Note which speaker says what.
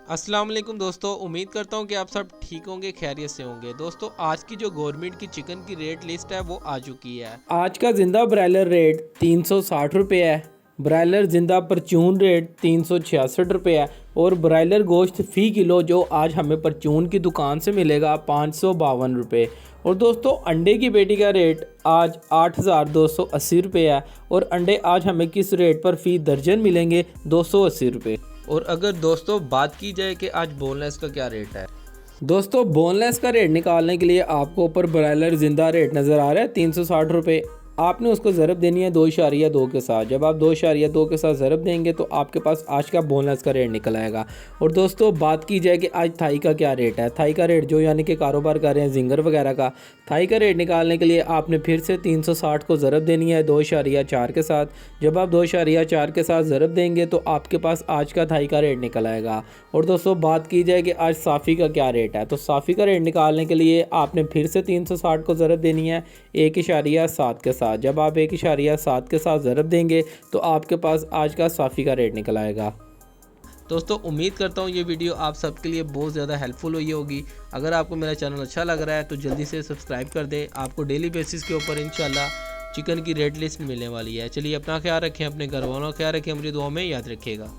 Speaker 1: अस्सलाम वालेकुम दोस्तों, उम्मीद करता हूँ कि आप सब ठीक होंगे, खैरियत से होंगे। दोस्तों, आज की जो गवर्नमेंट की चिकन की रेट लिस्ट है वो आ चुकी है।
Speaker 2: आज का ज़िंदा ब्रायलर रेट 360 रुपये है। ब्रायलर ज़िंदा परचून रेट 366 रुपये है। और ब्रायलर गोश्त फ़ी किलो जो आज हमें परचून की दुकान से मिलेगा 552 रुपये। और दोस्तों, अंडे की पेटी का रेट आज 8,280 रुपये है। और अंडे आज हमें किस रेट पर फ़ी दर्जन मिलेंगे? 280 रुपये।
Speaker 1: और अगर दोस्तों बात की जाए कि आज बोनलेस का क्या रेट है,
Speaker 2: दोस्तों, बोनलेस का रेट निकालने के लिए आपको ऊपर ब्रायलर ज़िंदा रेट नज़र आ रहा है 360 रुपये। आपने उसको ज़रब देनी है 2.2 के साथ। जब आप 2.2 के साथ ज़रब देंगे तो आपके पास आज का बोनलेस का रेट निकल आएगा। और दोस्तों, बात की जाए कि आज थाई का क्या रेट है। थाई का रेट जो यानी कि कारोबार कर रहे हैं जिंगर वगैरह का, थाई का रेट निकालने के लिए आपने फिर से 360 को ज़रब देनी है 2.4 के साथ। जब आप 2.4 के साथ ज़रब देंगे तो आपके पास आज का थाई का रेट निकल आएगा। और दोस्तों, बात की जाए कि आज साफ़ी का क्या रेट है, तो साफ़ी का रेट निकालने के लिए आपने फिर से 360 को ज़रब देनी है 1.7 के साथ। जब आप 1.7 के साथ ज़रब देंगे तो आपके पास आज का साफ़ी का रेट निकल आएगा।
Speaker 1: दोस्तों उम्मीद करता हूँ ये वीडियो आप सबके लिए बहुत ज़्यादा हेल्पफुल हुई होगी। अगर आपको मेरा चैनल अच्छा लग रहा है तो जल्दी से सब्सक्राइब कर दें। आपको डेली बेसिस के ऊपर इंशाल्लाह चिकन की रेट लिस्ट मिलने वाली है। चलिए, अपना ख्याल रखें, अपने घर वालों का ख्याल रखें, मुझे दुआ में याद रखिएगा।